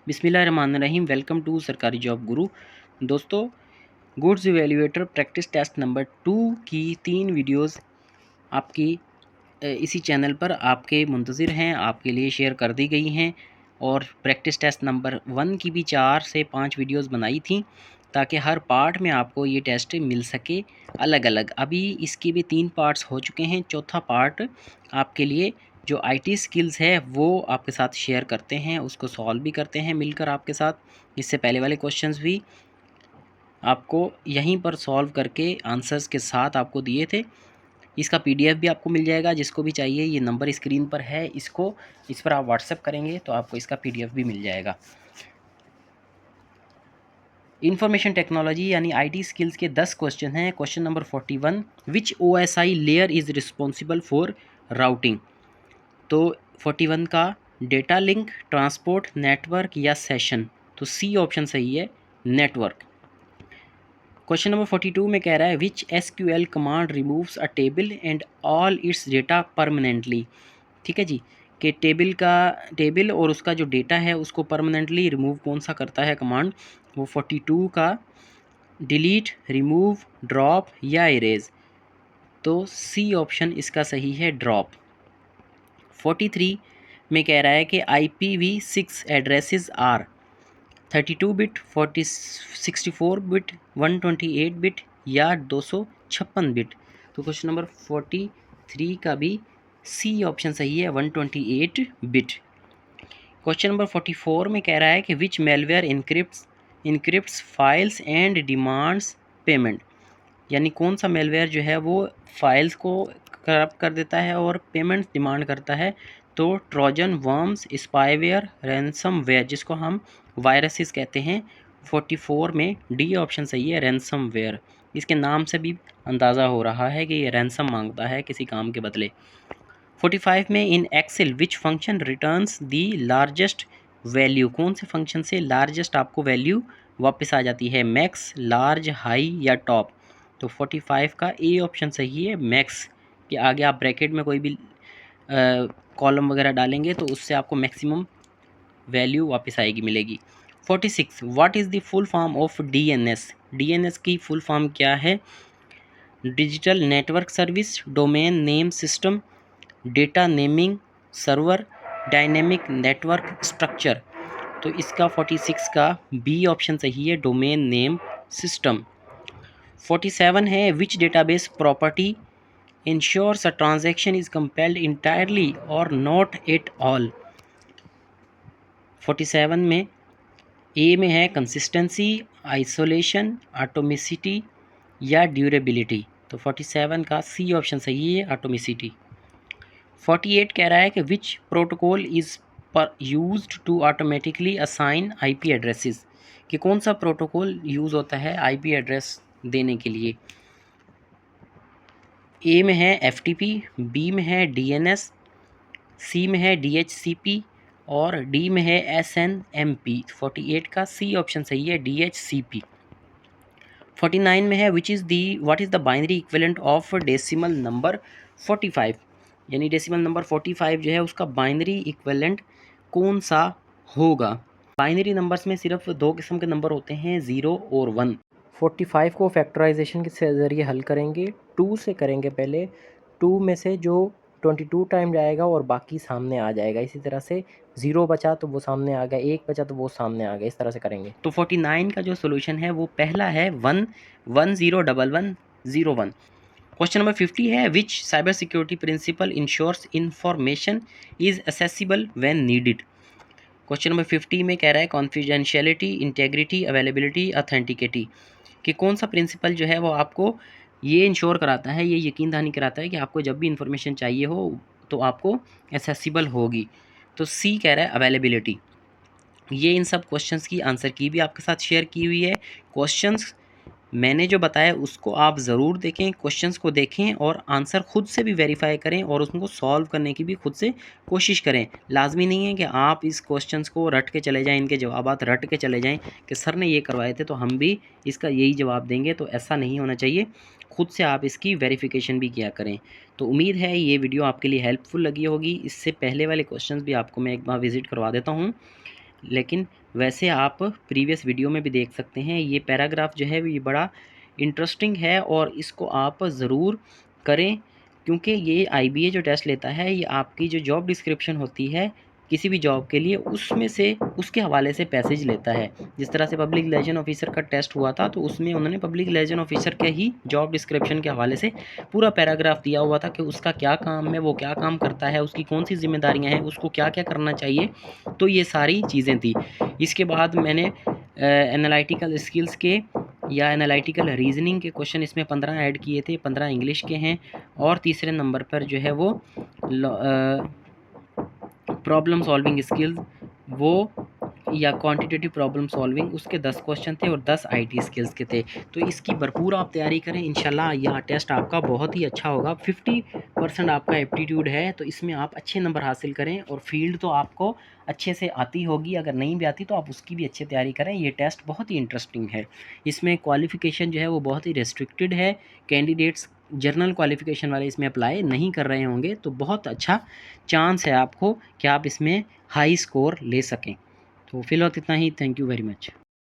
बिस्मिल्लाहिर्रहमानिर्रहीम। Welcome to सरकारी job गुरु। दोस्तों, goods evaluator practice test number 2 की 3 वीडियोस आपकी इसी चैनल पर आपके मुंतज़िर हैं, आपके लिए शेयर कर दी गई हैं। और प्रैक्टिस टेस्ट नंबर 1 की भी 4 से 5 वीडियोस बनाई थी ताकि हर पार्ट में आपको ये टेस्ट मिल सके अलग अलग। अभी इसके भी 3 पार्ट्स हो चुके हैं। चौथा पार्ट आपके लिए जो आईटी स्किल्स है वो आपके साथ शेयर करते हैं, उसको सॉल्व भी करते हैं मिलकर आपके साथ। इससे पहले वाले क्वेश्चंस भी आपको यहीं पर सॉल्व करके आंसर्स के साथ आपको दिए थे। इसका पीडीएफ भी आपको मिल जाएगा, जिसको भी चाहिए ये नंबर स्क्रीन पर है, इस पर आप व्हाट्सएप करेंगे तो आपको इसका पीडीएफ भी मिल जाएगा। इंफॉर्मेशन टेक्नोलॉजी यानी आईटी स्किल्स के 10 क्वेश्चन हैं। Question number 41, which OSI layer is responsible for routing. तो 41 का डेटा लिंक, ट्रांसपोर्ट, नेटवर्क या सेशन। तो सी ऑप्शन सही है, नेटवर्क। क्वेश्चन नंबर 42 में कह रहा है which SQL command removes a table and all its data permanently. ठीक है जी, कि टेबल और उसका जो डेटा है उसको परमानेंटली रिमूव कौन सा करता है कमांड। वो 42 का डिलीट, रिमूव, ड्रॉप या इरेज। तो सी ऑप्शन इसका सही है, ड्रॉप। 43 में कह रहा है कि IPv6 addresses are 32 bit, 64 bit, 128 bit या 256 बिट। तो क्वेश्चन नंबर 43 का भी सी ऑप्शन सही है, 128 बिट। क्वेश्चन नंबर 44 में कह रहा है कि which malware encrypts files and demands payment. यानी कौन सा मेलवेयर जो है वो फाइल्स को करप्ट कर देता है और पेमेंट डिमांड करता है। तो ट्रोजन, वर्म्स, स्पाईवेयर, रैंसमवेयर, जिसको हम वायरसेस कहते हैं। 44 में डी ऑप्शन सही है, रैंसमवेयर। इसके नाम से भी अंदाज़ा हो रहा है कि ये रैंसम मांगता है किसी काम के बदले। 45 में in Excel which function returns the largest value. कौन से फंक्शन से लार्जेस्ट आपको वैल्यू वापस आ जाती है, मैक्स, लार्ज, हाई या टॉप। तो 45 का ए ऑप्शन सही है, मैक्स। के आगे आप ब्रैकेट में कोई भी कॉलम वगैरह डालेंगे तो उससे आपको मैक्सिमम वैल्यू वापस आएगी, मिलेगी। 46, what is the full form of DNS. DNS की फुल फॉर्म क्या है। Digital network service, domain name system, data naming server, dynamic network structure. तो इसका 46 का बी ऑप्शन सही है, डोमेन नेम सिस्टम। 47 है which database property ensures a transaction is completed entirely or not at all. 47 में A में है consistency, isolation, atomicity या ड्यूरेबिलिटी। तो 47 का सी ऑप्शन सही है, एटॉमिसिटी। 48 कह रहा है कि which protocol is used to automatically assign IP addresses. कि कौन सा प्रोटोकॉल यूज़ होता है आईपी एड्रेस देने के लिए। ए में है एफटीपी, बी में है डीएनएस, सी में है डीएचसीपी और डी में है एसएनएमपी। 48 का सी ऑप्शन सही है, डीएचसीपी। 49 में है what is the binary equivalent of decimal number 45। यानी डेसिमल नंबर 45 जो है उसका बाइनरी इक्विवेलेंट कौन सा होगा। बाइनरी नंबर्स में सिर्फ 2 किस्म के नंबर होते हैं, 0 और 1। 45 को फैक्टराइजेशन के ज़रिए हल करेंगे, 2 से करेंगे पहले। 2 में से जो 22 टाइम जाएगा और बाकी सामने आ जाएगा। इसी तरह से 0 बचा तो वो सामने आ गया, 1 बचा तो वो सामने आ गया, इस तरह से करेंगे। तो 49 का जो सोल्यूशन है वो पहला है 1101101। क्वेश्चन नंबर 50 है which cyber security principle ensures information is accessible when needed. Question number 50 में कह रहा है कॉन्फिडेंशियलिटी, इंटेग्रिटी, अवेलेबिलिटी, ऑथेंटिकिटी। कि कौन सा प्रिंसिपल जो है वो आपको ये इंश्योर कराता है, ये यकीन दहानी कराता है कि आपको जब भी इंफॉर्मेशन चाहिए हो तो आपको एक्सेसिबल होगी। तो सी कह रहा है अवेलेबिलिटी। ये इन सब क्वेश्चंस की आंसर की भी आपके साथ शेयर की हुई है। क्वेश्चंस मैंने जो बताया उसको आप ज़रूर देखें, क्वेश्चंस को देखें और आंसर खुद से भी वेरीफाई करें और उसको सॉल्व करने की भी खुद से कोशिश करें। लाजमी नहीं है कि आप इस क्वेश्चंस को रट के चले जाएं, इनके जवाबात रट के चले जाएं कि सर ने ये करवाए थे तो हम भी इसका यही जवाब देंगे। तो ऐसा नहीं होना चाहिए, खुद से आप इसकी वेरिफिकेशन भी किया करें। तो उम्मीद है ये वीडियो आपके लिए हेल्पफुल लगी होगी। इससे पहले वाले क्वेश्चन भी आपको मैं एक बार विज़िट करवा देता हूँ। लेकिन वैसे आप प्रीवियस वीडियो में भी देख सकते हैं, ये पैराग्राफ जो है ये बड़ा इंटरेस्टिंग है और इसको आप ज़रूर करें, क्योंकि ये आईबीए जो टेस्ट लेता है ये आपकी जो जॉब डिस्क्रिप्शन होती है किसी भी जॉब के लिए, उसमें से उसके हवाले से पैसेज लेता है। जिस तरह से पब्लिक रिलेशन ऑफिसर का टेस्ट हुआ था तो उसमें उन्होंने पब्लिक रिलेशन ऑफिसर के ही जॉब डिस्क्रिप्शन के हवाले से पूरा पैराग्राफ दिया हुआ था कि उसका क्या काम है, वो क्या काम करता है, उसकी कौन सी जिम्मेदारियां हैं, उसको क्या क्या करना चाहिए। तो ये सारी चीज़ें थी। इसके बाद मैंने एनालिटिकल स्किल्स के या एनालिटिकल रीजनिंग के क्वेश्चन इसमें 15 ऐड किए थे, 15 इंग्लिश के हैं। और तीसरे नंबर पर जो है वो प्रॉब्लम सॉल्विंग स्किल्स वो या क्वांटिटेटिव प्रॉब्लम सॉल्विंग, उसके 10 क्वेश्चन थे और 10 आईटी स्किल्स के थे। तो इसकी भरपूर आप तैयारी करें, इंशाल्लाह यह टेस्ट आपका बहुत ही अच्छा होगा। 50% आपका एप्टीट्यूड है, तो इसमें आप अच्छे नंबर हासिल करें। और फील्ड तो आपको अच्छे से आती होगी, अगर नहीं भी आती तो आप उसकी भी अच्छी तैयारी करें। ये टेस्ट बहुत ही इंटरेस्टिंग है। इसमें क्वालिफ़िकेशन जो है वो बहुत ही रेस्ट्रिक्टेड है, कैंडिडेट्स जर्नल क्वालिफ़िकेशन वाले इसमें अप्लाई नहीं कर रहे होंगे, तो बहुत अच्छा चांस है आपको कि आप इसमें हाई स्कोर ले सकें। तो फिलहाल इतना ही। Thank you very much.